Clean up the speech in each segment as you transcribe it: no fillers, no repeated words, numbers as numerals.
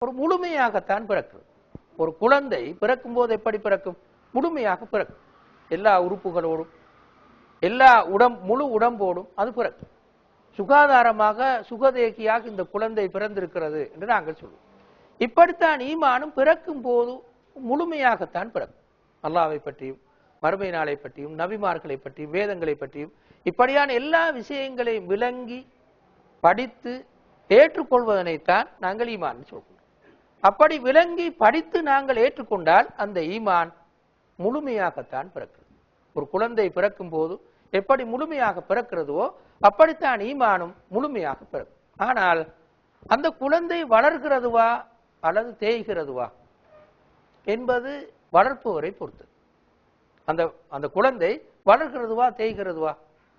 ஒரு முழுமையாகத்தான் பிறக்கிறது. ஒரு குழந்தை பிறக்கும் போது எப்படி பிறக்கும்? முழுமையாக பிறக்கும். எல்லா உறுப்புகளோடும் எல்லா முழு உடம்போடும் அது பிறக்கும். சுகாதாரமாக சுகதேகியாக இந்த குழந்தை பிறந்திருக்கிறது என்று நாங்கள் சொல்லுவோம். இப்படித்தான் ஈமானும் பிறக்கும் போது முழுமையாகத்தான் பிறக்கும். அல்லாஹ்வை பற்றியும் மறுமை நாளை பற்றியும் நபிமார்களை பற்றியும் வேதங்களை பற்றியும் இப்படியான எல்லா விஷயங்களையும் விளங்கி படித்து ஏற்றுக்கொள்வதனைத்தான் நாங்கள் ஈமான் சொல்கிறோம். அப்படி விளங்கி படித்து நாங்கள் ஏற்றுக்கொண்டால் அந்த ஈமான் முழுமையாகத்தான் பிறக்கிறது. ஒரு குழந்தை பிறக்கும் போது எப்படி முழுமையாக பிறக்கிறதோ அப்படித்தான் ஈமானும் முழுமையாக பிறக்கும். ஆனால் அந்த குழந்தை வளர்கிறதுவா அல்லது தேய்கிறதுவா என்பது வளர்ப்பவரை பொறுத்தது. அந்த குழந்தை வளர்கிறதுவா தேய்கிறதுவா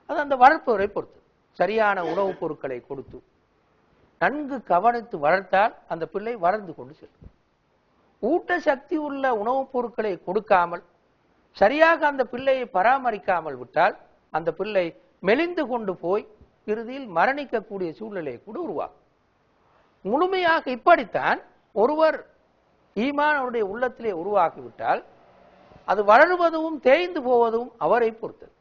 அது அந்த வளர்ப்பவரை பொறுத்தது. சரியான உணவுப் பொருட்களை கொடுத்து நன்கு கவனித்து வளர்த்தால் அந்த பிள்ளை வளர்ந்து கொண்டு செல்லும். ஊட்டசக்தி உள்ள உணவுப் பொருட்களை கொடுக்காமல் சரியாக அந்த பிள்ளையை பராமரிக்காமல் விட்டால் அந்த பிள்ளை மெலிந்து கொண்டு போய் இறுதியில் மரணிக்கக்கூடிய சூழ்நிலையை கூட உருவாகும். முழுமையாக இப்படித்தான் ஒருவர் ஈமான் அவருடைய உள்ளத்திலே உருவாக்கிவிட்டால் அது வளருவதும் தேய்ந்து போவதும் அவரை பொறுத்தது.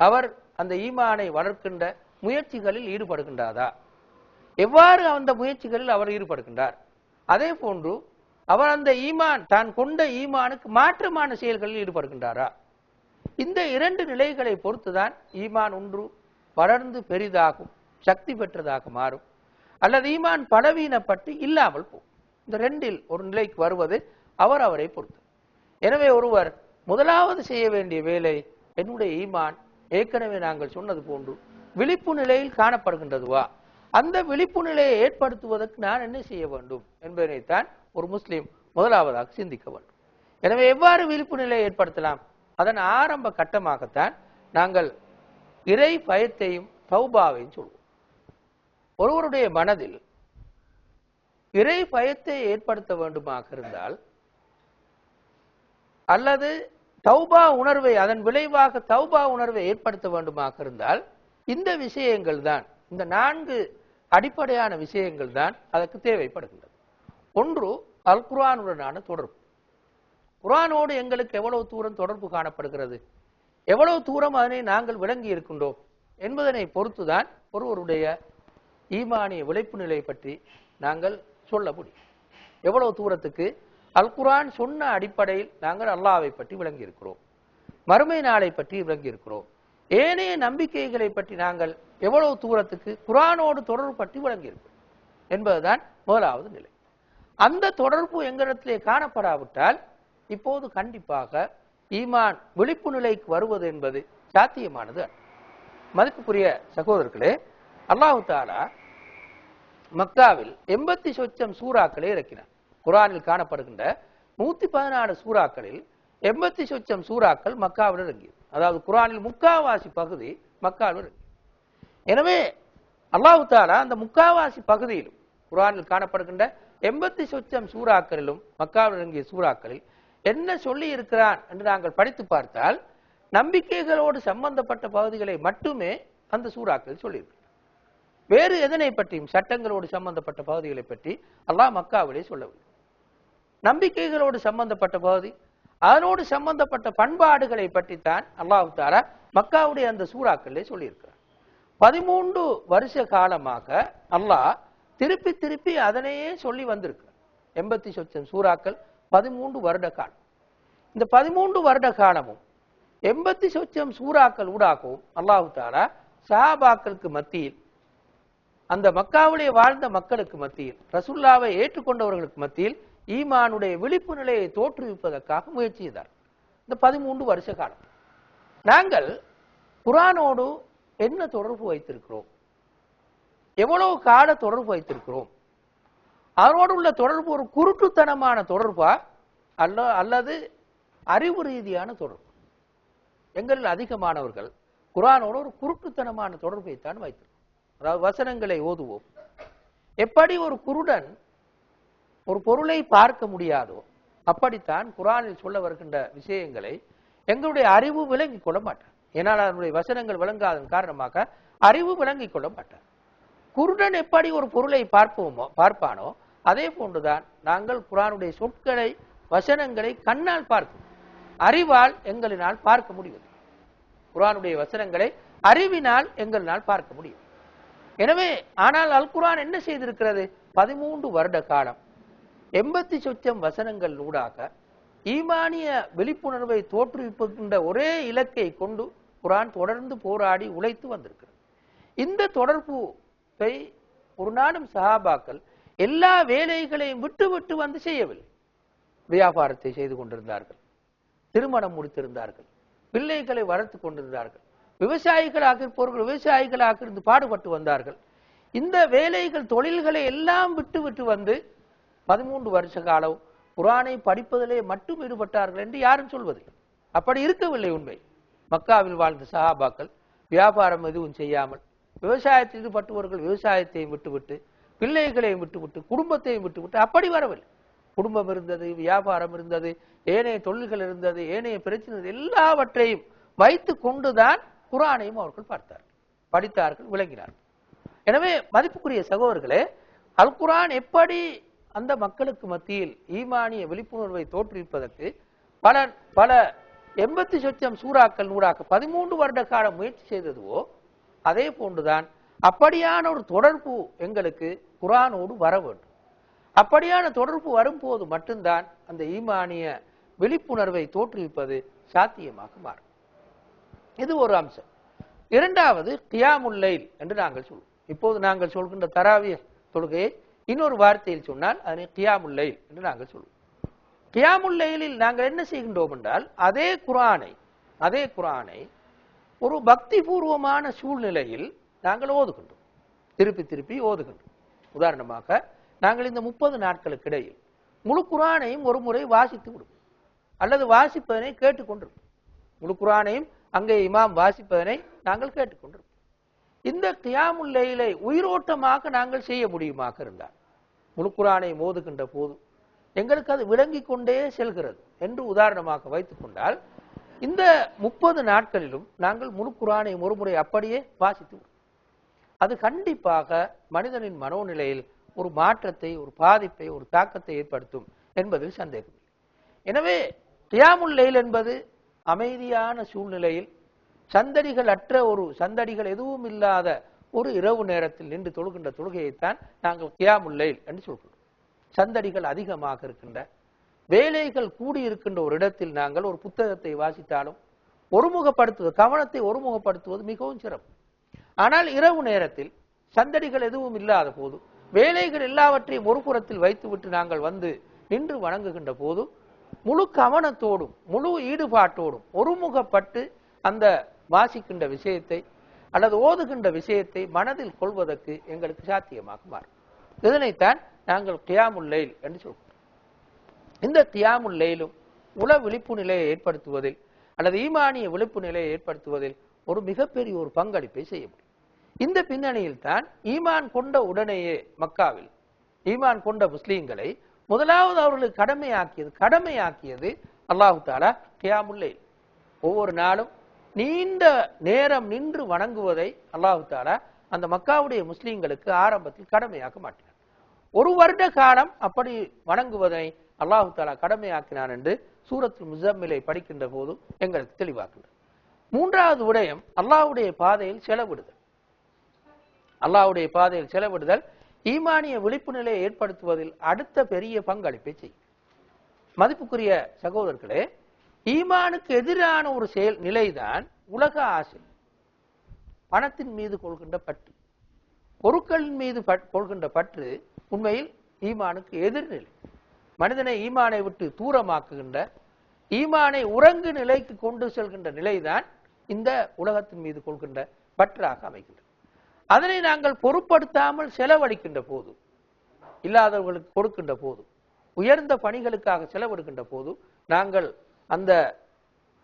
அவர் அந்த ஈமானை வளர்க்கின்ற முயற்சிகளில் ஈடுபடுகின்றாரா, எவ்வாறு அந்த முயற்சிகளில் அவர் ஈடுபடுகின்றார், அதே போன்று அவர் அந்த ஈமான் தான் கொண்ட ஈமானுக்கு மாற்றமான செயல்களில் ஈடுபடுகின்றாரா, இந்த இரண்டு நிலைகளை பொறுத்துதான் ஈமான் ஒன்று வளர்ந்து பெரிதாகும் சக்தி பெற்றதாக மாறும் அல்லது ஈமான் பலவீனப்பட்டு இல்லாமல் போகும். இந்த ரெண்டில் ஒரு நிலைக்கு வருவது அவரை பொறுத்து. எனவே ஒருவர் முதலாவது செய்ய வேண்டிய வேலை என்னுடைய ஈமான் ஏற்கனவே நாங்கள் சொன்னது போன்று விழிப்பு நிலையில் காணப்படுகின்றதுவா, அந்த விழிப்பு நிலையை ஏற்படுத்துவதற்கு நான் என்ன செய்ய வேண்டும் என்பதனைத்தான் ஒரு முஸ்லிம் முதலாவதாக சிந்திக்க வேண்டும். எனவே எவ்வாறு விழிப்பு நிலையை ஏற்படுத்தலாம்? அதன் ஆரம்ப கட்டமாகத்தான் நாங்கள் இறை பயத்தையும் தௌபாவையும் சொல்வோம். ஒருவருடைய மனதில் இறை பயத்தை ஏற்படுத்த வேண்டுமாக இருந்தால் அல்லது தௌபா உணர்வை அதன் விளைவாக தௌபா உணர்வை ஏற்படுத்த வேண்டுமாக இருந்தால் இந்த விஷயங்கள் தான், இந்த 4 அடிப்படையான விஷயங்கள் தான் அதற்கு தேவைப்படுகின்றது. ஒன்று, அல் குர்ஆனுடனான தொடர்பு. குர்ஆனோடு எங்களுக்கு எவ்வளவு தூரம் தொடர்பு காணப்படுகிறது, எவ்வளவு தூரம் அதனை நாங்கள் விளங்கி இருக்கின்றோம் என்பதனை பொறுத்துதான் ஒருவருடைய ஈமானிய விளைப்பு நிலை பற்றி நாங்கள் சொல்ல முடியும். எவ்வளவு தூரத்துக்கு அல் குர்ஆன் சொன்ன அடிப்படையில் நாங்கள் அல்லாஹ்வை பற்றி விளங்கி இருக்கிறோம், மறுமை நாளை பற்றி விளங்கி இருக்கிறோம், ஏனைய நம்பிக்கைகளை பற்றி நாங்கள் எவ்வளவு தூரத்துக்கு குர்ஆனோடு தொடர்பு பற்றி விளங்கி இருக்கிறோம் என்பதுதான் முதலாவது நிலை. அந்த தொடர்பு எங்களிடத்திலே காணப்படாவிட்டால் இப்போது கண்டிப்பாக ஈமான் விழிப்பு நிலைக்கு வருவது என்பது சாத்தியமானது. மதிப்புக்குரிய சகோதரர்களே, அல்லாஹ் தஆலா மக்காவில் 80 சொச்சம் சூறாக்களை இறக்கினார். குர்ஆனில் காணப்படுகின்ற 114 சூறாக்களில் 80 சொச்சம் சூறாக்கள் மக்காவில் இறங்கியது. அதாவது குர்ஆனில் முக்காவாசி பகுதி மக்காவில் இறங்கியது. எனவே அல்லாஹ் தஆலா அந்த முக்காவாசி பகுதியிலும் குர்ஆனில் காணப்படுகின்ற 80 சொச்சம் சூறாக்களிலும் மக்காவில் இறங்கிய சூறாக்களில் என்ன சொல்லி இருக்கிறான் என்று நாங்கள் படித்து பார்த்தால் நம்பிக்கைகளோடு சம்பந்தப்பட்ட பகுதிகளை மட்டுமே அந்த சூறாக்கள் சொல்லியிருக்கிறார். வேறு எதனை பற்றியும் சட்டங்களோடு சம்பந்தப்பட்ட பகுதிகளை பற்றி அல்லாஹ் மக்காவிலே சொல்லவில்லை. நம்பிக்கைகளோடு சம்பந்தப்பட்ட பகுதி, அதனோடு சம்பந்தப்பட்ட பண்பாடுகளை பற்றித்தான் அல்லாஹ் தஆலா மக்காவுடைய அந்த சூறாக்களிலே சொல்லியிருக்கிறார். 13 வருஷ காலமாக அல்லாஹ் திருப்பி திருப்பி அதனையே சொல்லி வந்திருக்கிறார். 80 சொச்சம் சூறாக்கள் 13 வருட காலம். இந்த 13 வருட காலமும் 80 சொச்சம் சூறாக்கள் ஊடாகவும் அல்லாஹ் தஆலா சஹாபாக்களுக்கு மத்தியில், அந்த மக்காவிலே வாழ்ந்த மக்களுக்கு மத்தியில், ரசூலுல்லாவை ஏற்றுக்கொண்டவர்களுக்கு மத்தியில் ஈமானுடைய விழிப்பு நிலையை தோற்றுவிப்பதற்காக முயற்சி செய்தார். இந்த 13 வருஷ காலம் நாங்கள் குர்ஆனோடு என்ன தொடர்பு வைத்திருக்கிறோம், எவ்வளவு கால தொடர்பு வைத்திருக்கிறோம், அதனோடு உள்ள தொடர்பு ஒரு குருட்டுத்தனமான தொடர்பா அல்லது அறிவு ரீதியான தொடர்பு? எங்களில் அதிகமானவர்கள் குர்ஆனோடு ஒரு குருட்டுத்தனமான தொடர்பைத்தான் வைத்திருக்கிறோம். அதாவது வசனங்களை ஓதுவோம். எப்படி ஒரு குருடன் ஒரு பொருளை பார்க்க முடியாதோ அப்படித்தான் குர்ஆனில் சொல்ல வருகின்ற விஷயங்களை எங்களுடைய அறிவு விளங்கிக் கொள்ள மாட்டார். ஏனால் அதனுடைய வசனங்கள் விளங்காதன் காரணமாக அறிவு விளங்கிக் கொள்ள மாட்டார். குருடன் எப்படி ஒரு பொருளை பார்ப்பானோ அதே போன்றுதான் நாங்கள் குர்ஆனுடைய சொற்களை வசனங்களை கண்ணால் பார்க்கிறோம், அறிவால் எங்களினால் பார்க்க முடியும். குர்ஆனுடைய வசனங்களை அறிவினால் எங்களினால் பார்க்க முடியும். எனவே ஆனால் அல் குர்ஆன் என்ன செய்திருக்கிறது? 13 வருட காலம் 80 சொச்சம் வசனங்கள் ஊடாக ஈமானிய விழிப்புணர்வை தோற்றுவிக்கின்ற ஒரே இலக்கை கொண்டு குர்ஆன் தொடர்ந்து போராடி உழைத்து வந்திருக்கிறது. இந்த தொடர்பை ஒரு நாளும் சஹாபாக்கள் எல்லா வேலைகளையும் விட்டு விட்டு வந்து செய்யவில்லை. வியாபாரத்தை செய்து கொண்டிருந்தார்கள், திருமணம் முடித்திருந்தார்கள், பிள்ளைகளை வளர்த்து கொண்டிருந்தார்கள், விவசாயிகளாக இருப்பவர்கள் விவசாயிகளாக இருந்து பாடுபட்டு வந்தார்கள். இந்த வேலைகள் தொழில்களை எல்லாம் விட்டு விட்டு வந்து 13 வருஷ காலம் குர்ஆனை படிப்பதிலே மட்டும் ஈடுபட்டார்கள் என்று யாரும் சொல்வதில்லை. அப்படி இருக்கவில்லை. உண்மை மக்காவில் வாழ்ந்த சஹாபாக்கள் வியாபாரம் எதுவும் செய்யாமல் விவசாயத்தில் ஈடுபட்டவர்கள் விவசாயத்தையும் விட்டுவிட்டு பிள்ளைகளையும் விட்டுவிட்டு குடும்பத்தையும் விட்டுவிட்டு அப்படி வரவில்லை. குடும்பம் இருந்தது, வியாபாரம் இருந்தது, ஏனைய தொழில்கள் இருந்தது, ஏனைய பிரச்சனை எல்லாவற்றையும் வைத்து கொண்டுதான் குர்ஆனையும் அவர்கள் பார்த்தார்கள், படித்தார்கள், விளங்கினார்கள். எனவே மதிப்புக்குரிய சகோதரர்களே, அல் குர்ஆன் எப்படி அந்த மக்களுக்கு மத்தியில் ஈமானிய விழிப்புணர்வை தோற்றுவிப்பதற்கு பல 80 சொச்சம் சூறாக்கள் ஊடாக 13 வருட காலம் முயற்சி செய்ததுவோ அதே போன்றுதான் அப்படியான ஒரு தொடர்பு எங்களுக்கு குர்ஆனோடு வர வேண்டும். அப்படியான தொடர்பு வரும்போது மட்டும்தான் அந்த ஈமானிய விழிப்புணர்வை தோற்றுவிப்பது சாத்தியமாக மாறும். இது ஒரு அம்சம். இரண்டாவது கியாமுல் லைல் என்று நாங்கள் சொல்லுவோம். இப்போது நாங்கள் சொல்கின்ற தராவிஹ் தொழுகையை இன்னொரு வார்த்தையில் சொன்னால் அதனை கியாமுல் லைல் என்று நாங்கள் சொல்லுவோம். கியாமுல் லைலில் நாங்கள் என்ன செய்கின்றோம் என்றால் அதே குர்ஆனை ஒரு பக்தி பூர்வமான சூழ்நிலையில் நாங்கள் ஓதுகின்றோம், திருப்பி திருப்பி ஓதுகின்றோம். உதாரணமாக நாங்கள் இந்த 30 நாட்களுக்கு இடையில் முழு குர்ஆனையும் ஒரு முறை வாசித்து விடுவோம், அல்லது வாசிப்பதனை கேட்டுக்கொண்டிருப்போம். முழு குர்ஆனையும் அங்கே இமாம் வாசிப்பதனை நாங்கள் கேட்டுக்கொண்டிருப்போம். இந்த கியாமுல் லைலை உயிரோட்டமாக நாங்கள் செய்ய முடியுமாக இருந்தால் முழு குர்ஆனை ஓதுகின்ற போது எங்களுக்கு அது விளங்கிக் கொண்டே செல்கிறது என்று உதாரணமாக வைத்துக் கொண்டால் இந்த 30 நாட்களிலும் நாங்கள் முழு குர்ஆனை ஒரு முறை அப்படியே வாசித்து விடுவோம். அது கண்டிப்பாக மனிதனின் மனோநிலையில் ஒரு மாற்றத்தை, ஒரு பாதிப்பை, ஒரு தாக்கத்தை ஏற்படுத்தும் என்பதில் சந்தேகமில்லை. எனவே கியாமுல் லைல் என்பது அமைதியான சூழ்நிலையில் சந்தடிகள் எதுவும் இல்லாத ஒரு இரவு நேரத்தில் நின்று தொழுகின்ற தொழுகையைத்தான் நாங்கள் கியாமுல் லைல் என்று சொல்கிறோம். சந்தடிகள் அதிகமாக இருக்கின்ற, வேலைகள் கூடியிருக்கின்ற ஒரு இடத்தில் நாங்கள் ஒரு புத்தகத்தை வாசித்தாலும் கவனத்தை ஒருமுகப்படுத்துவது மிகவும் சிரமம். ஆனால் இரவு நேரத்தில் சந்தடிகள் எதுவும் இல்லாத போது, வேலைகள் எல்லாவற்றையும் ஒரு புறத்தில் வைத்துவிட்டு நாங்கள் வந்து நின்று வணங்குகின்ற போது முழு கவனத்தோடும் முழு ஈடுபாட்டோடும் ஒருமுகப்பட்டு அந்த வாசிக்கின்ற விஷயத்தை அல்லது ஓதுகின்ற விஷயத்தை மனதில் கொள்வதற்கு எங்களுக்கு சாத்தியமாக மாறும். இதனைத்தான் நாங்கள் கியாமுல் லைல் என்று சொல்கிறோம். இந்த கியாமுல் லைலும் உள விழிப்பு நிலையை ஏற்படுத்துவதில் அல்லது ஈமானிய விழிப்பு நிலையை ஏற்படுத்துவதில் ஒரு மிகப்பெரிய ஒரு பங்களிப்பை செய்ய முடியும். இந்த பின்னணியில் தான் ஈமான் கொண்ட உடனேயே மக்காவில் ஈமான் கொண்ட முஸ்லீம்களை முதலாவது அவர்களுக்கு கடமையாக்கியது அல்லாஹு தஆலா கியாமுல் லைல். ஒவ்வொரு நாளும் நீண்ட நேரம் நின்று வணங்குவதை அல்லாஹு தஆலா அந்த மக்காவுடைய முஸ்லீம்களுக்கு ஆரம்பத்தில் கடமையாக்க மாட்டார். ஒரு வருட காலம் அப்படி வணங்குவதை அல்லாஹு தஆலா கடமையாக்கினான் என்று சூரத்துல் முஸம்மிலை படிக்கின்ற போது எங்களுக்கு தெளிவாக்குகிறது. மூன்றாவது விடயம் அல்லாஹ்வுடைய பாதையில் செலவிடுதல் ஈமானிய விழிப்பு நிலையை ஏற்படுத்துவதில் அடுத்த பெரிய பங்களிப்பை செய்யும். மதிப்புக்குரிய சகோதரர்களே, ஈமானுக்கு எதிரான ஒரு நிலைதான் உலக ஆசை, பணத்தின் மீது கொள்கின்ற பற்று, பொருட்களின் மீது கொள்கின்ற பற்று உண்மையில் ஈமானுக்கு எதிர்நிலை. மனிதனை ஈமானை விட்டு தூரமாக்குகின்ற, ஈமானை உறங்கு நிலைக்கு கொண்டு செல்கின்ற நிலைதான் இந்த உலகத்தின் மீது கொள்கின்ற பற்றாக அமைகின்றது. அதனை நாங்கள் பொருட்படுத்தாமல் செலவழிக்கின்ற போது, இல்லாதவர்களுக்கு கொடுக்கின்ற போது, உயர்ந்த பணிகளுக்காக செலவிடுகின்ற போது நாங்கள் அந்த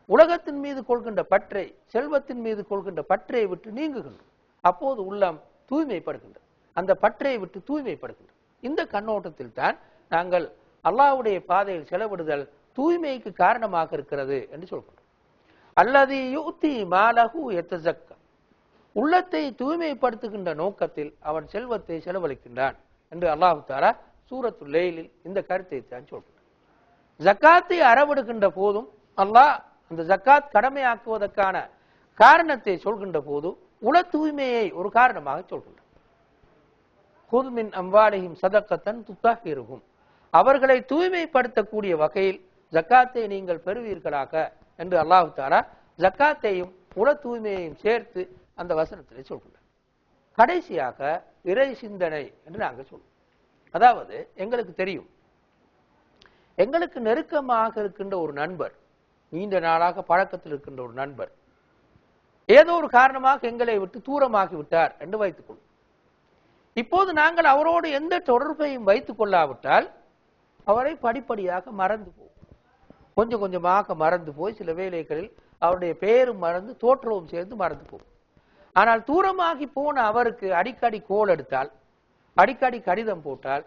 உலகத்தின் மீது கொள்கின்ற பற்றை, செல்வத்தின் மீது கொள்கின்ற பற்றை விட்டு நீங்குகின்றோம். அப்போது உள்ளம் தூய்மைப்படுகின்றது, அந்த பற்றை விட்டு தூய்மைப்படுகின்றது. இந்த கண்ணோட்டத்தில் தான் நாங்கள் அல்லாஹ்வுடைய பாதையில் செலவிடுதல் தூய்மைக்கு காரணமாக இருக்கிறது என்று சொல்கிறோம். அல்லதி யுத்தி மாலஹு யத்தஸக்கா, உள்ளத்தை தூய்மைப்படுத்துகின்ற நோக்கத்தில் அவன் செல்வத்தை செலவழிக்கின்றான் என்று அல்லாஹ் தஆலா சூரத்துல் லைலில் இந்த கருத்தை தான் சொல்கிறார். ஜக்காத்தை அறவிடுகின்ற போதும் அல்லாஹ் அந்த ஜக்காத் கடமையாக்குவதற்கான காரணத்தை சொல்கின்ற போது உள தூய்மையை ஒரு காரணமாக சொல்கின்றார். குது மின் அம்வாலிஹிம் ஸதகத்தன் துத்தஹிருஹும், அவர்களை தூய்மைப்படுத்தக்கூடிய வகையில் ஜக்காத்தை நீங்கள் பெறுவீர்களாக என்று அல்லாஹ் தஆலா ஜக்காத்தையும் உள தூய்மையையும் சேர்த்து அந்த வசனத்திலே சொல்கின்றார். கடைசியாக இறை சிந்தனை என்று நாங்கள் சொல்வோம். அதாவது எங்களுக்கு தெரியும், எங்களுக்கு நெருக்கமாக இருக்கின்ற ஒரு நண்பர், நீண்ட நாளாக பழக்கத்தில் இருக்கின்ற ஒரு நண்பர் ஏதோ ஒரு காரணமாக எங்களை விட்டு தூரமாகி விட்டார் என்று வைத்துக் கொள்வோம். இப்போது நாங்கள் அவரோடு எந்த தொடர்பையும் வைத்துக் கொள்ளாவிட்டால் அவரை படிப்படியாக மறந்து போவோம். கொஞ்சம் கொஞ்சமாக மறந்து போய் சில வேளைகளில் அவருடைய பெயரும் மறந்து தோற்றவும் சேர்ந்து மறந்து போகும். ஆனால் தூரமாகி போன அவருக்கு அடிக்கடி கோல் எடுத்தால், அடிக்கடி கடிதம் போட்டால்,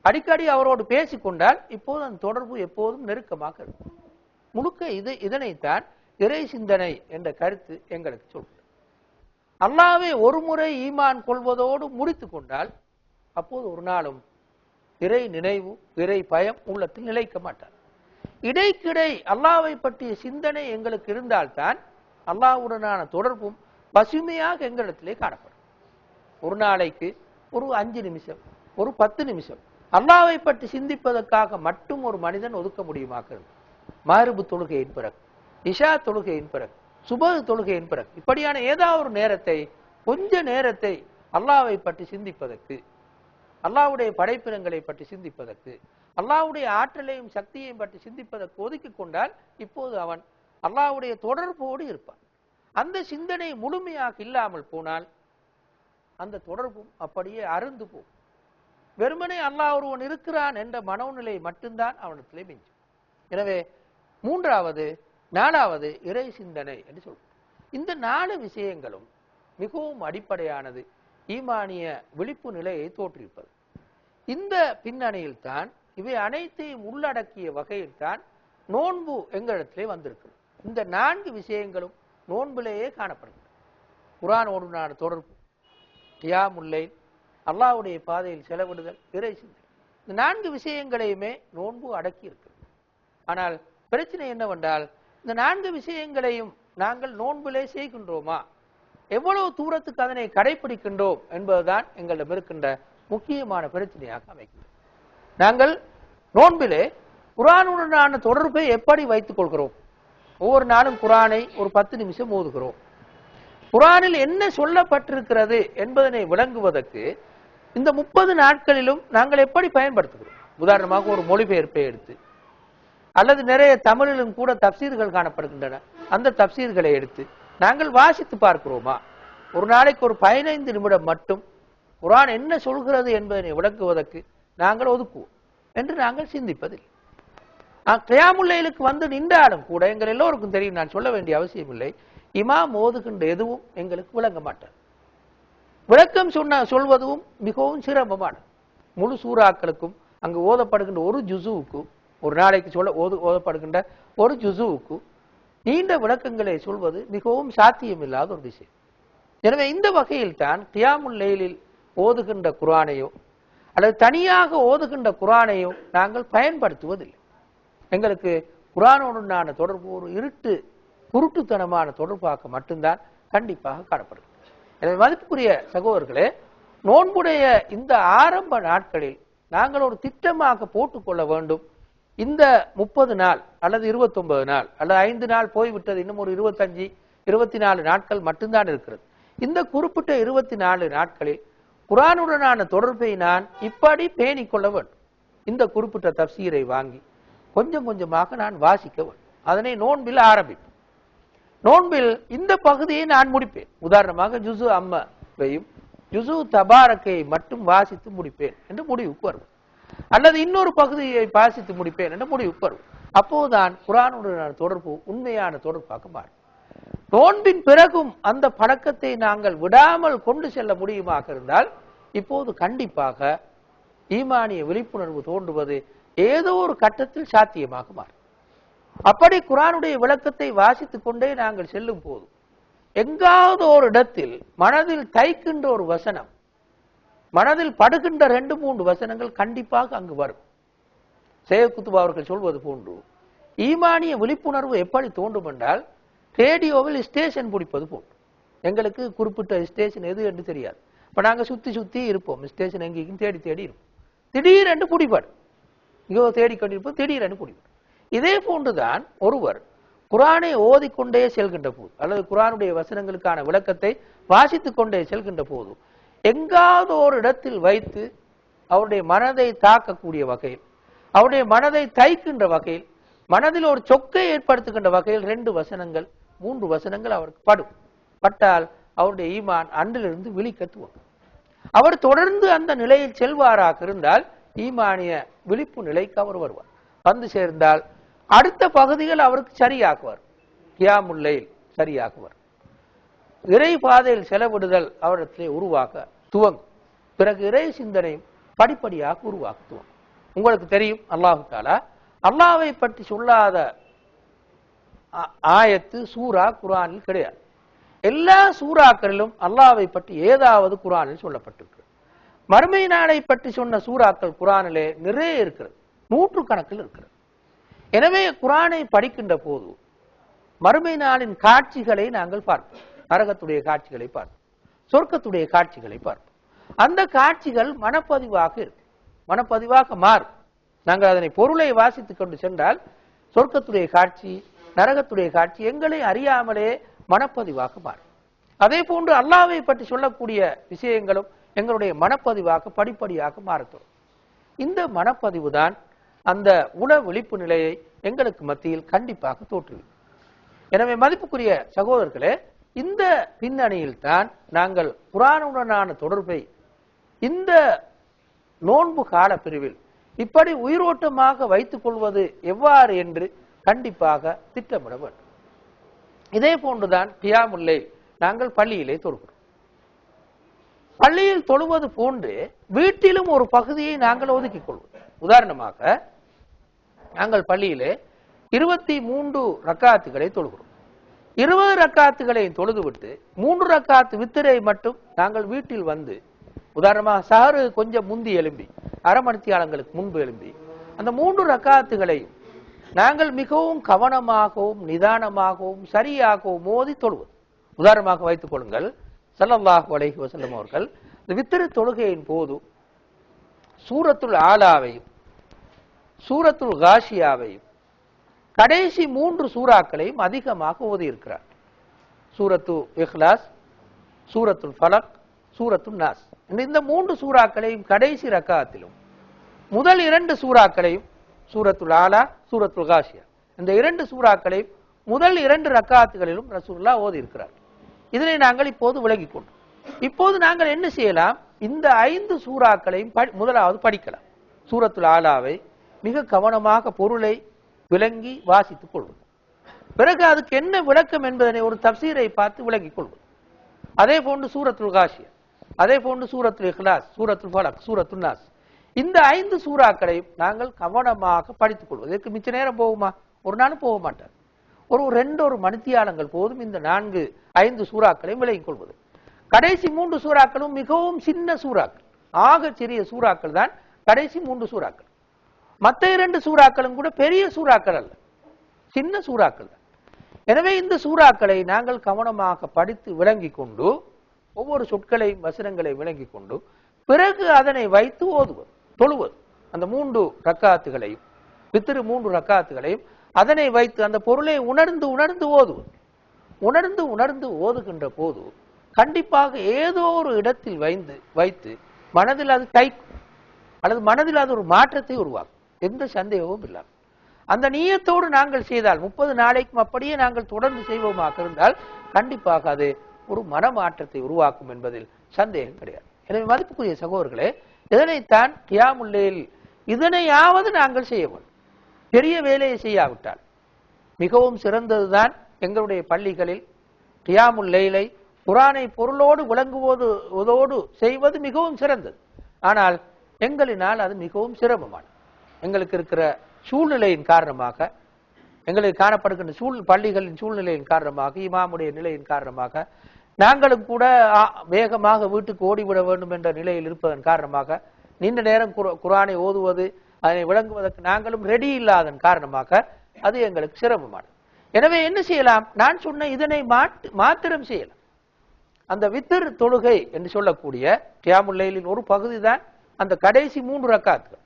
அடிக்கடி அவரோடு பேசிக்கொண்டால் இப்போது அந்த தொடர்பு எப்போதும் நெருக்கமாக இருக்கும். முழுக்க இதனைத்தான் இறை சிந்தனை என்ற கருத்து எங்களுக்கு சொல்கிறது. அல்லாஹ்வை ஒரு முறை ஈமான் கொள்வதோடு முடித்து கொண்டால் அப்போது ஒரு நாளும் இறை நினைவு, இறை பயம் உள்ளத்தில் நிலைக்க மாட்டார். இடைக்கிடை அல்லாஹ்வை பற்றிய சிந்தனை எங்களுக்கு இருந்தால்தான் அல்லாஹ்வுடனான தொடர்பும் பசுமையாக எங்களிடத்திலே காணப்படும். ஒரு நாளைக்கு ஒரு 5 நிமிஷம், ஒரு 10 நிமிஷம் அல்லாஹ்வை பற்றி சிந்திப்பதற்காக மட்டும் ஒரு மனிதன் ஒதுக்க முடியுமாக்கிறது. மஹ்ரிபு தொழுகையின் பிறகு, இஷா தொழுகையின் பிறகு, சுபஹ் தொழுகையின் பிறகு, இப்படியான ஏதாவது ஒரு நேரத்தை, கொஞ்ச நேரத்தை அல்லாஹ்வை பற்றி சிந்திப்பதற்கு, அல்லாஹ்வுடைய படைப்பினங்களை பற்றி சிந்திப்பதற்கு, அல்லாஹ்வுடைய ஆற்றலையும் சக்தியையும் பற்றி சிந்திப்பதற்கு ஒதுக்கி கொண்டால் இப்போது அவன் அல்லாஹ்வுடைய தொடர்போடு இருப்பான். அந்த சிந்தனை முழுமையாக இல்லாமல் போனால் அந்த தொடர்பும் அப்படியே அருந்து போகும். வெறுமனே அல்லாஹ் ஒருவன் இருக்கிறான் என்ற மனோநிலை மட்டும்தான் அவனிடத்திலே மிஞ்சும். எனவே 3வது 4வது இறை சிந்தனை என்று சொல்றோம். இந்த 4 விஷயங்களும் மிகவும் அடிப்படையானது, ஈமானிய விழிப்பு நிலையை தோற்றுவிப்பது. இந்த பின்னணியில் தான் இவை அனைத்தையும் உள்ளடக்கிய வகையில் தான் நோன்பு எங்களிடத்திலே வந்திருக்கிறது. இந்த 4 விஷயங்களும் நோன்பிலேயே காணப்படுகிறது. குர்ஆனோடுனான தொடர்பு, கியாமுல் லைல், அல்லாஹ்வுடைய பாதையில் செலவிடுதல், இறை சிந்தனை, இந்த 4 விஷயங்களையுமே நோன்பு அடக்கி இருக்கிறது. ஆனால் பிரச்சனை என்னவென்றால் இந்த 4 விஷயங்களையும் நாங்கள் நோன்பிலே செய்கின்றோமா, எவ்வளவு தூரத்துக்கு அதனை கடைபிடிக்கின்றோம் என்பதுதான் எங்களிடம் இருக்கின்ற முக்கியமான பிரச்சனையாக அமைக்கிறது. நாங்கள் நோன்பிலே குர்ஆனுடனான தொடர்பை எப்படி வைத்துக் கொள்கிறோம்? ஒவ்வொரு நாளும் குர்ஆனை ஒரு 10 நிமிஷம் ஓதுகிறோம். குர்ஆனில் என்ன சொல்லப்பட்டிருக்கிறது என்பதனை விளங்குவதற்கு இந்த 30 நாட்களிலும் நாங்கள் எப்படி பயன்படுத்துகிறோம்? உதாரணமாக ஒரு மொழிபெயர்ப்பை எடுத்து, அல்லது நிறைய தமிழிலும் கூட தப்சீர்கள் காணப்படுகின்றன, அந்த தப்சீர்களை எடுத்து நாங்கள் வாசித்து பார்க்கிறோமா? ஒரு நாளைக்கு ஒரு 15 நிமிடம் மட்டும் குர்ஆன் என்ன சொல்கிறது என்பதனை விளக்குவதற்கு நாங்கள் ஒதுக்குவோம் என்று நாங்கள் சிந்திப்பதில்லை. கியாமுல் லைலுக்கு வந்து நின்றாலும் கூட எங்கள் எல்லோருக்கும் தெரியும், நான் சொல்ல வேண்டிய அவசியம் இல்லை, இமாம் ஓதுகின்ற எதுவும் எங்களுக்கு விளங்க மாட்டார். விளக்கம் சொல்வதும் மிகவும் சிரமமானது. முழு சூறாக்களுக்கும் அங்கு ஓதப்படுகின்ற ஒரு ஜுசுவுக்கு, ஒரு நாளைக்கு ஓதப்படுகின்ற ஒரு ஜுசுவுக்கு நீண்ட விளக்கங்களை சொல்வது மிகவும் சாத்தியமில்லாத ஒரு விஷயம். எனவே இந்த வகையில் தான் கியாமுல் லைலில் ஓதுகின்ற குர்ஆனையோ அல்லது தனியாக ஓதுகின்ற குர்ஆனையோ நாங்கள் பயன்படுத்துவதில்லை. எங்களுக்கு குர்ஆனோடுனான தொடர்பு ஒரு குருட்டுத்தனமான தொடர்பாக மட்டும்தான் கண்டிப்பாக காணப்படுகிறது. எனவே மதிப்புக்குரிய சகோதரர்களே, நோன்புடைய இந்த ஆரம்ப நாட்களில் நாங்கள் ஒரு திட்டமாக போட்டுக்கொள்ள வேண்டும். இந்த 30 நாள் அல்லது 29 நாள் அல்லது 5 நாள் போய்விட்டது, இன்னும் ஒரு 25 24 நாட்கள் மட்டும்தான் இருக்கிறது. இந்த குறிப்பிட்ட 24 நாட்களில் குர்ஆனுடனான தொடர்பை நான் இப்படி பேணிக் கொள்ள வேண்டும். இந்த குறிப்பிட்ட தப்சீரை வாங்கி கொஞ்சம் கொஞ்சமாக நான் வாசிக்க வேண்டும். அதனை நோன்பில் ஆரம்பிப்பேன். நோன்பில் இந்த பகுதியை நான் முடிப்பேன். உதாரணமாக ஜுசு அம்மவையும் ஜுசு தபாரக்கை மட்டும் வாசித்து முடிப்பேன் என்று முடிவுக்கு வருவேன். அல்லது இன்னொரு பகுதியை வாசித்து முடிப்பேன் என்று முடிவுக்கு வருவேன். அப்போதுதான் குர்ஆனுடனான தொடர்பு உண்மையான தொடர்பாக மாறும். நோன்பின் பிறகும் அந்த பழக்கத்தை நாங்கள் விடாமல் கொண்டு செல்ல முடியுமாக இருந்தால் இப்போது கண்டிப்பாக ஈமானிய விழிப்புணர்வு தோன்றுவது ஏதோ ஒரு கட்டத்தில் சாத்தியமாக மாறும். அப்படி குர்ஆனுடைய விளக்கத்தை வாசித்துக் கொண்டே நாங்கள் செல்லும் போது எங்காவது ஒரு இடத்தில் மனதில் தைக்கின்ற ஒரு வசனம் மனதில் படுகின்ற 2-3 வசனங்கள் கண்டிப்பாக அங்கு வரும். ஷேக் குத்துப் அவர்கள் சொல்வது போன்று ஈமானிய விழிப்புணர்வு எப்படி தோன்றும் என்றால் ரேடியோவில் ஸ்டேஷன் பிடிப்பது போன்று. எங்களுக்கு குறிப்பிட்ட ஸ்டேஷன் எது என்று தெரியாது. இப்ப நாங்க சுத்தி சுத்தி இருப்போம், ஸ்டேஷன் எங்கேயும் தேடி தேடி இருப்போம். திடீரென்று பிடிப்பாடு, இங்கோ தேடிக்கொண்டிருப்போம், திடீரென்று பிடிப்பாடு. இதே போன்றுதான் ஒருவர் குரானை ஓதிக்கொண்டே செல்கின்ற போது அல்லது குரானுடைய வசனங்களுக்கான விளக்கத்தை வாசித்துக் கொண்டே செல்கின்ற போது எங்காவது ஒரு இடத்தில் வைத்து அவருடைய மனதை தாக்கக்கூடிய வகையில், அவருடைய மனதை தைக்கின்ற வகையில், மனதில் ஒரு சொக்கை ஏற்படுத்துகின்ற வகையில் 2 வசனங்கள் 3 வசனங்கள் அவருக்கு பட்டால் அவருடைய ஈமான் அன்றிலிருந்து விழிக்க துவங்கும். அவர் தொடர்ந்து அந்த நிலையில் செல்வாராக இருந்தால் ஈமானிய விழிப்பு நிலைக்கு அவர் வருவார். வந்து சேர்ந்தால் அடுத்த பகுதிகள் அவருக்கு சரியாக்குவார். கியாமுல் லைல் சரியாக்குவார். இறை பாதையில் செலவிடுதல் அவரிடத்திலே உருவாக்க துவங்கும். பிறகு இறை சிந்தனை படிப்படியாக உருவாக்க துவங்கும். உங்களுக்கு தெரியும், அல்லாஹு தஆலா அல்லாஹ்வை பற்றி சொல்லாத ஆயத்து சூரா குர்ஆனில் கிடையாது. எல்லா சூறாக்களிலும் அல்லாஹ்வை பற்றி ஏதாவது குர்ஆனில் சொல்லப்பட்டிருக்கு. மறுமை நாளை பற்றி சொன்ன சூறாக்கள் குர்ஆனிலே நிறைய இருக்கிறது, 100 கணக்கில் இருக்கிறது. எனவே குர்ஆனை படிக்கின்ற போது மறுமை நாளின் காட்சிகளை நாங்கள் பார்ப்போம். நரகத்துடைய காட்சிகளை பார்ப்போம், சொர்க்கத்துடைய காட்சிகளை பார்ப்போம். அந்த காட்சிகள் மனப்பதிவாக இருக்கு, மனப்பதிவாக மாறும். நாங்கள் அதனை பொருளை வாசித்துக் கொண்டு சென்றால் சொர்க்கத்துடைய காட்சி நரகத்துடைய காட்சி எங்களை அறியாமலே மனப்பதிவாக மாறும். அதே போன்று அல்லாஹ்வை பற்றி சொல்லக்கூடிய விஷயங்களும் எங்களுடைய மனப்பதிவாக படிப்படியாக மாறத்தோம். இந்த மனப்பதிவு தான் அந்த உள விழிப்பு நிலையை எங்களுக்கு மத்தியில் கண்டிப்பாக தோற்றுவிக்கும். எனவே மதிப்புக்குரிய சகோதரர்களே, இந்த பின்னணியில் தான் நாங்கள் குர்ஆனுடனான தொடர்பை இந்த நோன்பு கால பிரிவில் இப்படி உயிரோட்டமாக வைத்துக் கொள்வது எவ்வாறு என்று கண்டிப்பாக திட்டமிட வேண்டும். இதே போன்றுதான் கியாமுல் லைல் நாங்கள் பள்ளியிலே தொழுகிறோம். பள்ளியில் தொழுவது போன்று வீட்டிலும் ஒரு பகுதியை நாங்கள் ஒதுக்கிக் கொள்வோம். உதாரணமாக நாங்கள் பள்ளியிலே 23 ரக்காத்துகளை தொழுகிறோம். 20 ரக்காத்துகளை தொழுதுவிட்டு 3 ரக்காத்து வித்திரை மட்டும் நாங்கள் வீட்டில் வந்து, உதாரணமாக சஹரு கொஞ்சம் முந்தி எழும்பி அரை மணித்தியாலங்களுக்கு முன்பு எழும்பி அந்த 3 ரக்காத்துகளை நாங்கள் மிகவும் கவனமாகவும் நிதானமாகவும் சரியாகவும் மோதி தொழுவது. உதாரணமாக வைத்துக் கொள்ளுங்கள், ஸல்லல்லாஹு அலைஹி வஸல்லம் அவர்கள் இந்த வித்திரு தொழுகையின் போது சூரத்துல் ஆலாவையும் சூரத்துல் காஷியாவையும் கடைசி 3 சூறாக்களையும் அதிகமாக ஓதி இருக்கிறார். சூரத்து இஹ்லாஸ், சூரத்துல் ஃபலக், சூரத்துல் நாஸ். இந்த 3 சூறாக்களையும் கடைசி ரக்காத்திலும் முதல் 2 சூறாக்களையும் சூரத்துல் ஆலா, சூரத்துல் காஷியா, இந்த 2 சூறாக்களையும் முதல் 2 ரக்காத்துகளிலும் ரசூலுல்லாஹ் ஓதி இருக்கிறார். இதனை நாங்கள் இப்போது விளங்கிக் கொண்டோம். இப்போது நாங்கள் என்ன செய்யலாம்? இந்த 5 சூறாக்களையும் முதலாவது படிக்கலாம். சூரத்துல் ஆலாவை மிக கவனமாக பொருளை விளங்கி வாசித்துக் கொள்வது. பிறகு அதுக்கு என்ன விளக்கம் என்பதனை ஒரு தப்சீரை பார்த்து விளங்கிக் கொள்வது. அதே போன்று சூரத்துல் காஷியா, அதே போன்று சூரத்துல் இஹ்லாஸ், சூரத்துல் ஃபலக், சூரத்துல் நாஸ், இந்த 5 சூறாக்களையும் நாங்கள் கவனமாக படித்துக் கொள்வது. இதுக்கு மிச்ச நேரம் போகுமா? ஒரு நாளும் போக மாட்டார். ஒரு 2 மணித்தியாலங்கள் போதும் இந்த 4-5 சூறாக்களையும் விளங்கிக் கொள்வது. கடைசி 3 சூறாக்களும் மிகவும் சின்ன சூறாக்கள், ஆக சிறிய சூறாக்கள் தான் கடைசி 3 சூறாக்கள். மற்ற 2 சூறாக்களும் கூட பெரிய சூறாக்கள் அல்ல, சின்ன சூறாக்கள் தான். எனவே இந்த சூறாக்களை நாங்கள் கவனமாக படித்து விளங்கிக் கொண்டு ஒவ்வொரு சொற்களையும் வசனங்களை விளங்கிக் கொண்டு பிறகு அதனை வைத்து ஓதுவது, தொழுவது. அந்த 3 ரக்காத்துகளையும் வித்திரு 3 ரக்காத்துகளையும் அதனை வைத்து அந்த பொருளை உணர்ந்து உணர்ந்து ஓதுவது. உணர்ந்து உணர்ந்து ஓதுகின்ற போது கண்டிப்பாக ஏதோ ஒரு இடத்தில் வைத்து மனதில் அது தைக்கும் அல்லது மனதில் அது ஒரு மாற்றத்தை உருவாக்கும், எந்த சந்தேகமும் இல்லாமல். அந்த நியத்தோடு நாங்கள் செய்தால் 30 நாளைக்கும் அப்படியே நாங்கள் தொடர்ந்து செய்வோமாக இருந்தால் கண்டிப்பாக அது ஒரு மனமாற்றத்தை உருவாக்கும் என்பதில் சந்தேகம் கிடையாது. எனவே மதிப்புக்குரிய சகோதரர்களே, இதனைத்தான் கியாமுல் லைல் இதனையாவது நாங்கள் செய்ய வேண்டும். பெரிய வேலையை செய்யாவிட்டால் மிகவும் சிறந்ததுதான் எங்களுடைய பள்ளிகளில் கியாமுல் லைலை குர்ஆனை பொருளோடு விளங்குவதோடு செய்வது மிகவும் சிறந்தது. ஆனால் எங்களினால் அது மிகவும் சிரமமானது. எங்களுக்கு இருக்கிற சூழ்நிலையின் காரணமாக, எங்களுக்கு காணப்படுகின்ற பள்ளிகளின் சூழ்நிலையின் காரணமாக, இமாமுடைய நிலையின் காரணமாக நாங்களும் கூட வேகமாக வீட்டுக்கு ஓடிவிட வேண்டும் என்ற நிலையில் இருப்பதன் காரணமாக நீண்ட நேரம் குர்ஆனை ஓதுவது அதனை விளங்குவதற்கு நாங்களும் ரெடி இல்லாதன் காரணமாக அது எங்களுக்கு சிரமமானது. எனவே என்ன செய்யலாம்? நான் சொன்ன இதனை மாத்திரம் செய்யலாம். அந்த வித்ர் தொழுகை என்று சொல்லக்கூடிய கியாமுல் லைலின் ஒரு பகுதி தான் அந்த கடைசி 3 ரக்காத்துகள்.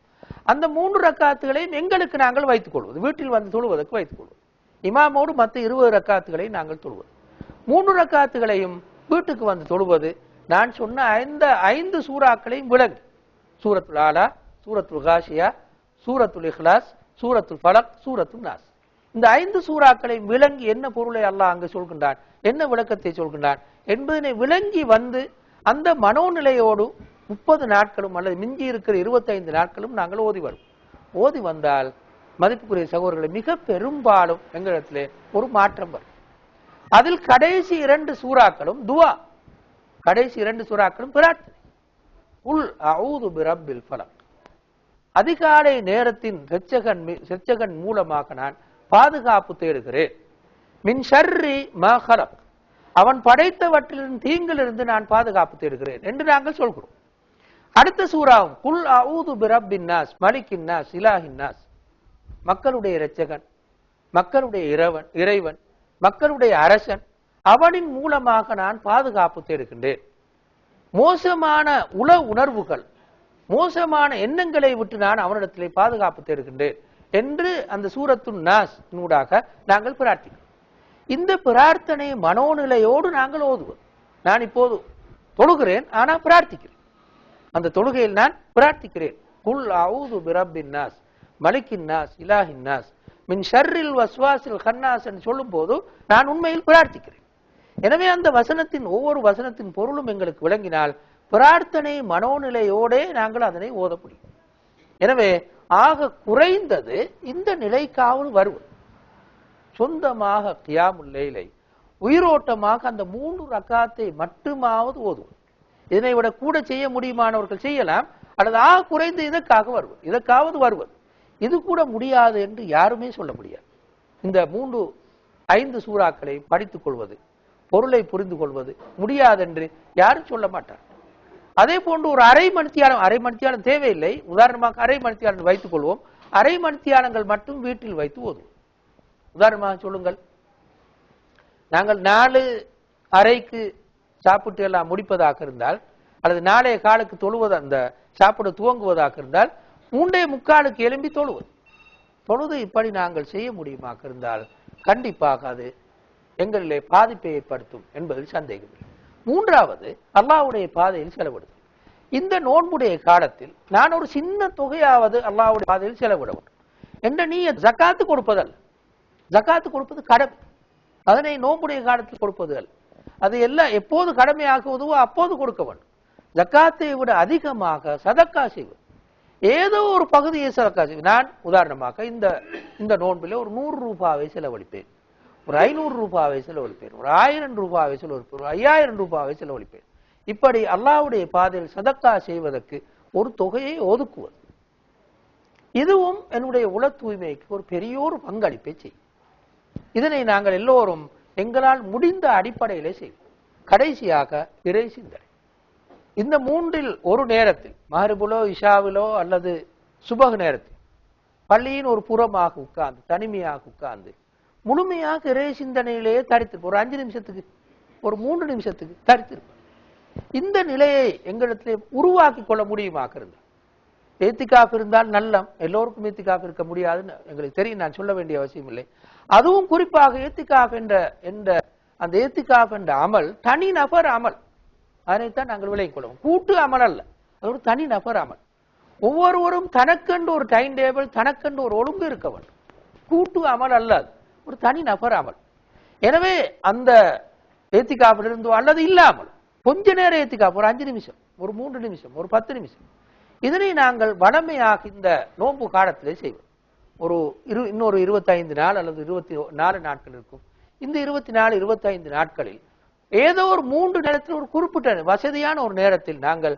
அந்த 3 ரக்காத்துகளையும் எங்களுக்கு நாங்கள் வைத்துக் கொள்வது, வீட்டில் வந்து தொழுவதற்கு வைத்துக் கொள்வது. இமாமோடு மற்ற 20 ரக்காத்துகளை நாங்கள் தொழுவது. 3 ரக்காத்துகளையும் வீட்டுக்கு வந்து தொழுவது. நான் சொன்ன 5 சூறாக்களையும் விளங்கி, சூரத்துல் ஆலா, சூரத்துல் காஷியா, சூரத்துல் இஹ்லாஸ், சூரத்துல் ஃபலக், சூரத்துல் நாஸ், இந்த 5 சூறாக்களை விளங்கி என்ன பொருளை அல்லாஹ் அங்கு சொல்கின்றான், என்ன விளக்கத்தை சொல்கின்றான் என்பதனை விளங்கி வந்து அந்த மனோநிலையோடு 30 நாட்களும் அல்லது மிஞ்சி இருக்கிற 25 நாட்களும் நாங்கள் ஓதி வரும். ஓதி வந்தால் மதிப்புக்குரிய சகோதரர்களை மிக பெரும்பாலும் எங்களிடத்திலே ஒரு மாற்றம் வரும். அதில் கடைசி 2 சூறாக்களும் துவா, கடைசி 2 சூறாக்களும் பிரார்த்தனை. குல் அஊது பிரப்பில் ஃபலக், அதிகாலை நேரத்தின் இரட்சகன் மூலமாக நான் பாதுகாப்பு தேடுகிறேன். மின் ஷர்ரி மா ஹலக், அவன் படைத்தவற்றின் தீங்கிலிருந்து நான் பாதுகாப்பு தேடுகிறேன் என்று நாங்கள் சொல்கிறோம். அடுத்த சூறாவும் குல் அஊது பிரப்பின் நாஸ் மலிக்கின் நாஸ் இலாஹின் நாஸ், மக்களுடைய இரட்சகன், மக்களுடைய இறைவன், மக்களுடைய அரசன், அவனின் மூலமாக நான் பாதுகாப்பு தேடுகின்றேன். மோசமான உணர்வுகள், மோசமான எண்ணங்களை விட்டு நான் அவனிடத்திலே பாதுகாப்பு தேடுகின்றேன் என்று அந்த சூரத்துன் நாஸ் நூடாக நாங்கள் பிரார்த்திக்கிறோம். இந்த பிரார்த்தனை மனோநிலையோடு நாங்கள் ஓதுவோம். நான் இப்போது தொழுகிறேன், ஆனா பிரார்த்திக்கிறேன். அந்த தொழுகையில் நான் பிரார்த்திக்கிறேன். குல் அஊது பிரப்பின் நாஸ் மலிக்கின் நாஸ் இலாஹின் நாஸ் மின் ஷர்ரில் வஸ்வாஸில் கன்னாஸ் என்று சொல்லும் போது நான் உண்மையில் பிரார்த்திக்கிறேன். எனவே அந்த வசனத்தின் ஒவ்வொரு வசனத்தின் பொருளும் எங்களுக்கு விளங்கினால் பிரார்த்தனை மனோநிலையோடே நாங்கள் அதனை ஓத முடியும். எனவே ஆக குறைந்தது இந்த நிலைக்காவது வருவது. சொந்தமாக கியாமுல் லைலை உயிரோட்டமாக அந்த 3 ரக்காத்தை மட்டுமாவது ஓதுவது. இதனை விட கூட செய்ய முடியுமானவர்கள் செய்யலாம், அல்லது ஆக குறைந்து இதற்காவது வருவது. இது கூட முடியாது என்று யாருமே சொல்ல முடியாது. இந்த 5 சூறாக்களை படித்துக் கொள்வது, பொருளை புரிந்து கொள்வது முடியாது என்று யாரும் சொல்ல மாட்டார். அதே போன்று ஒரு அரை மணித்தியாலம் தேவையில்லை. உதாரணமாக அரை மணித்தியாலம் வைத்துக் கொள்வோம். அரை மணித்தியாலங்கள் மட்டும் வீட்டில் வைத்து ஓதுவோம். உதாரணமாக சொல்லுங்கள், நாங்கள் 4 அறைக்கு சாப்பிட்டு எல்லாம் முடிப்பதாக இருந்தால், அல்லது நாளைய காலுக்கு தொழுவது, அந்த சாப்பிட துவங்குவதாக இருந்தால் 3:45 எழும்பி தொழுது இப்படி நாங்கள் செய்ய முடியுமாக இருந்தால் கண்டிப்பாக அது எங்களிலே பாதிப்பை ஏற்படுத்தும் என்பதில் சந்தேகமில்லை. 3வது அல்லாஹ்வுடைய பாதையில் செலவிடுதல். இந்த நோன்புடைய காலத்தில் நான் ஒரு சின்ன தொகையாவது அல்லாஹ்வுடைய பாதையில் செலவிட வேண்டும் என்ற நீயத் ஜகாத்து கொடுப்பதல்ல. ஜகாத்து கொடுப்பது கடமை, அதனை நோன்புடைய காலத்தில் கொடுப்பது அல்ல. அது எல்லாம் எப்போது கடமையாகுவதோ அப்போது கொடுக்க வேண்டும். ஜகாத்தை விட அதிகமாக சதக்கா செய்வது, ஏதோ ஒரு பகுதியை சதக்கா செய்வது. நான் உதாரணமாக இந்த நோன்பிலே ஒரு 100 ரூபாவை செலவழிப்பேன், ஒரு 500 ரூபாவை செலவழிப்பேன், ஒரு 1000 ரூபாவை செலவழிப்பேன், ஒரு 5000 ரூபாவை செலவழிப்பேன். இப்படி அல்லாஹ்வுடைய பாதையில் சதக்கா செய்வதற்கு ஒரு தொகையை ஒதுக்குவது, இதுவும் என்னுடைய உள தூய்மைக்கு ஒரு பெரியோரு பங்களிப்பை செய்யும். இதனை நாங்கள் எல்லோரும் எங்களால் முடிந்த அடிப்படையிலே செய்வோம். கடைசியாக இறை சிந்தனை. இந்த 3இல் ஒரு நேரத்தில், மஹ்ரிபிலோ இஷாவிலோ அல்லது சுபஹ் நேரத்தில் பள்ளியின் ஒரு புறமாக உட்கார்ந்து, தனிமையாக உட்கார்ந்து முழுமையாக இறை சிந்தனையிலேயே தரித்திருப்போம். ஒரு 5 நிமிஷத்துக்கு, ஒரு 3 நிமிஷத்துக்கு தரித்திருப்போம். இந்த நிலையை எங்களிடத்திலே உருவாக்கி கொள்ள முடியுமாக இருந்தால், ஏத்திகாஃப் இருந்தால் நல்லம். எல்லோருக்கும் ஏத்திகாஃப் இருக்க முடியாதுன்னு எங்களுக்கு தெரியும், நான் சொல்ல வேண்டிய அவசியம் இல்லை. அதுவும் குறிப்பாக ஏத்திகாஃப் என்ற அந்த ஏத்திகாஃப் என்ற அமல் தனி நபர் அமல், அதனைத்தான் நாங்கள் விலகிக் கொள்வோம். கூட்டு அமல் அல்ல, அது ஒரு தனி நபர் அமல். ஒவ்வொருவரும் தனக்கென்று ஒரு டைம் டேபிள், தனக்கென்று ஒரு ஒழுங்கு இருக்க வேண்டும். கூட்டு அமல் அல்ல, ஒரு தனி நபர் அமல். எனவே அந்த ஏத்திகாஃபில் இருந்தோ அல்லது இல்லாமல் கொஞ்ச நேரம் ஏத்திகாஃப், ஒரு 5 நிமிஷம், ஒரு 3 நிமிஷம், ஒரு 10 நிமிஷம், இதனை நாங்கள் வளமையாக இந்த நோன்பு காலத்திலே செய்வோம். இன்னொரு 25 நாள் அல்லது 24 நாட்கள் இருக்கும். இந்த 24, 25 நாட்களில் ஏதோ ஒரு 3 நேரத்தில், ஒரு குறிப்பிட்ட வசதியான ஒரு நேரத்தில் நாங்கள்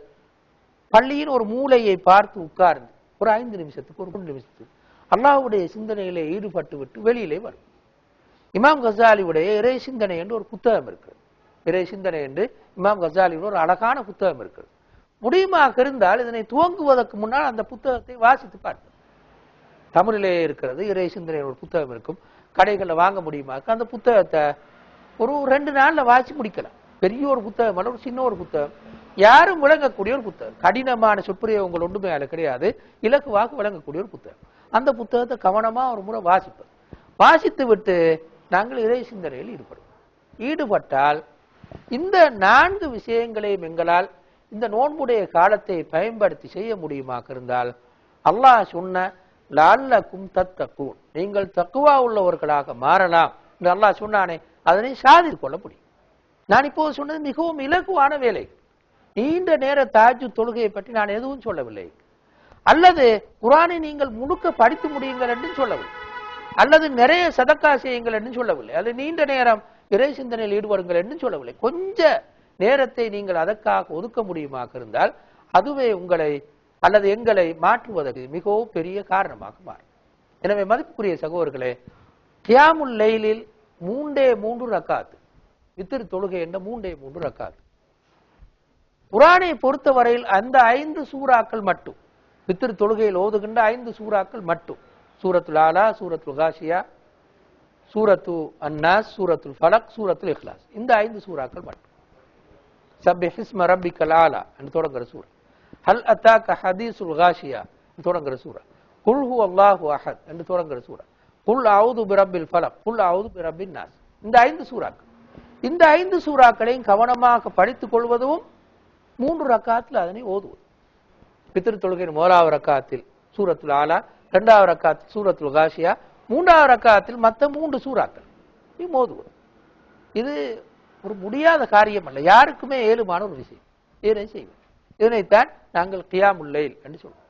பள்ளியின் ஒரு மூலையை பார்த்து உட்கார்ந்து ஒரு 5 நிமிஷத்துக்கு, ஒரு 3 நிமிஷத்துக்கு அல்லாஹ்வுடைய சிந்தனையிலே ஈடுபட்டு விட்டு வெளியிலே வரும். இமாம் கசாலியுடைய இறை சிந்தனை என்று ஒரு புத்தகம் இருக்கிறது. இறை சிந்தனை என்று இமாம் கசாலியின் ஒரு அழகான புத்தகம் இருக்குது. முடியுமாக இருந்தால் இதனை துவங்குவதற்கு முன்னால் அந்த புத்தகத்தை வாசித்து பார்ப்போம். தமிழிலே இருக்கிறது, இறை சிந்தனை ஒரு புத்தகம் இருக்கும், கடைகளில் வாங்க முடியுமா? அந்த புத்தகத்தை ஒரு 2 நாள்ல வாசி முடிக்கலாம். பெரிய ஒரு புத்தகம் அல்ல, ஒரு சின்ன ஒரு புத்தகம், யாரும் விளங்கக்கூடிய ஒரு புத்தகம், கடினமான சொற்பிரயோகங்கள் ஒன்றுமே அதில் கிடையாது, இலகுவாக விளங்கக்கூடிய ஒரு புத்தகம். அந்த புத்தகத்தை கவனமா ஒரு முறை வாசிப்பது. வாசித்து விட்டு நாங்கள் இறை சிந்தனையில் ஈடுபட்டால் இந்த 4 விஷயங்களையும் எங்களால் இந்த நோன்புடைய காலத்தை பயன்படுத்தி செய்ய முடியுமாக இருந்தால் அல்லாஹ் சொன்ன லஅல்லகும் தத்தகூன், நீங்கள் தக்குவா உள்ளவர்களாக மாறலாம் என்று அல்லாஹ் சொன்னானே, அதனை சாதித்து கொள்ள முடியும். நான் இப்போது சொன்னது மிகவும் இலகுவான வேலை. நீண்ட நேர தஹஜ்ஜுத் தொழுகையை பற்றி நான் எதுவும் சொல்லவில்லை, அல்லது குர்ஆனை நீங்கள் முழுக்க படித்து முடியுங்கள் என்று சொல்லவில்லை, அல்லது நிறைய சதக்கா செய்யுங்கள் என்று சொல்லவில்லை, அது நீண்ட நேரம் இறை சிந்தனையில் ஈடுபடுங்கள் என்று சொல்லவில்லை. கொஞ்ச நேரத்தை நீங்கள் அதற்காக ஒதுக்க முடியுமாக இருந்தால் அதுவே உங்களை அல்லது எங்களை மாற்றுவதற்கு மிகவும் பெரிய காரணமாக மாறும். எனவே மதிப்புக்குரிய சகோதரர்களே, கியாமுல் லைலில் 3 ரக்காத், வித்ர் தொழுகை என்ற 3 ரக்காத், குர்ஆனை பொறுத்தவரையில் அந்த 5 சூறாக்கள் மட்டும், வித்ர் தொழுகையில் ஓதுகின்ற 5 சூறாக்கள் மட்டும், சூரத்துல் ஆலா, சூரத்துல் காஷியா, சூரத்து அன்னாஸ், சூரத்துல் ஃபலக், சூரத்துல் இக்லாஸ், இந்த 5 சூறாக்கள் மட்டும். சப்பிஹ் இஸ்ம ரப்பிக்கல் ஆலா என்று தொடங்குற சூரா, ஹல் அத்தாக்க ஹதீசுல் காஷியா என்று தொடங்குற சூரா, குல் ஹுவல்லாஹு அஹத் என்று தொடங்குற சூரா, குல் அஊது பிரப்பில் ஃபலக், குல் அஊது பிரப்பின் நாஸ், இந்த 5 சூறாக்கள். இந்த 5 சூறாக்களையும் கவனமாக படித்துக் கொள்வதும் 3 ரக்காத்தில் அதனை ஓதுவது. பித்ர் தொழுகையின் 1வது ரக்காத்தில் சூரத்துல் ஆலா, 2வது ரக்காத்தில் சூரத்துல் காஷியா, 3வது ரக்காத்தில் மற்ற 3 சூறாக்கள் ஓதுவது. இது ஒரு முடியாத காரியம் அல்ல, யாருக்குமே ஏழுமான ஒரு விஷயம். இதனை செய்வது, இதனைத்தான் நாங்கள் கியாமுல் லைல் என்று சொல்வோம்.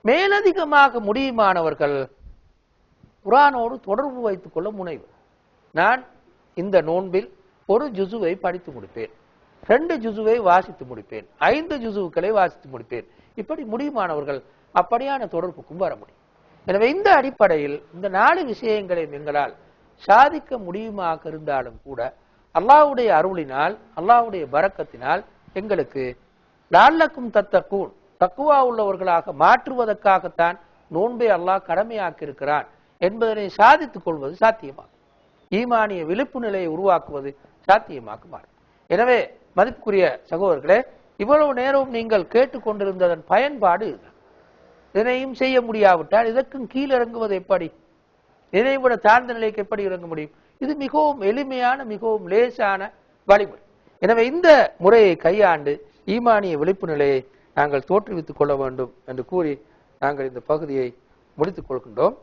மேலதிகமாக முடியுமானவர்கள் குர்ஆனோடு தொடர்பு வைத்துக் கொள்ள முனைவர். நான் இந்த நோன்பில் 1 ஜுசுவை படித்து முடிப்பேன், 2 ஜுசுவை வாசித்து முடிப்பேன், 5 ஜுசுக்களை வாசித்து முடிப்பேன், இப்படி முடியுமானவர்கள் அப்படியான தொடர்புக்கும் வர முடியும். எனவே இந்த அடிப்படையில் இந்த 4 விஷயங்களையும் எங்களால் சாதிக்க முடியுமாக இருந்தாலும் கூட அல்லாஹ்வுடைய அருளினால், அல்லாஹ்வுடைய பரக்கத்தினால் எங்களுக்கு லஅல்லகும் தத்தகூன், தக்குவா உள்ளவர்களாக மாற்றுவதற்காகத்தான் நோன்பை அல்லாஹ் கடமையாக்கி இருக்கிறான் என்பதனை சாதித்துக் கொள்வது சாத்தியமாகும். ஈமானிய விழிப்பு நிலையை உருவாக்குவது சாத்தியமாக மாறும். எனவே மதிப்புக்குரிய சகோதரர்களே, இவ்வளவு நேரம் நீங்கள் கேட்டுக்கொண்டிருந்ததன் பயன்பாடு இதுதான். இதனையும் செய்ய முடியாவிட்டால் இதற்கும் கீழ் இறங்குவது எப்படி? இதை விட தாழ்ந்த நிலைக்கு எப்படி இறங்க முடியும்? இது மிகவும் எளிமையான, மிகவும் லேசான வழிமுறை. எனவே இந்த முறையை கையாண்டு ஈமானிய விழிப்பு நிலையை நாங்கள் தோற்றுவித்துக் கொள்ள வேண்டும் என்று கூறி நாங்கள் இந்த பகுதியை முடித்துக் கொள்கின்றோம்.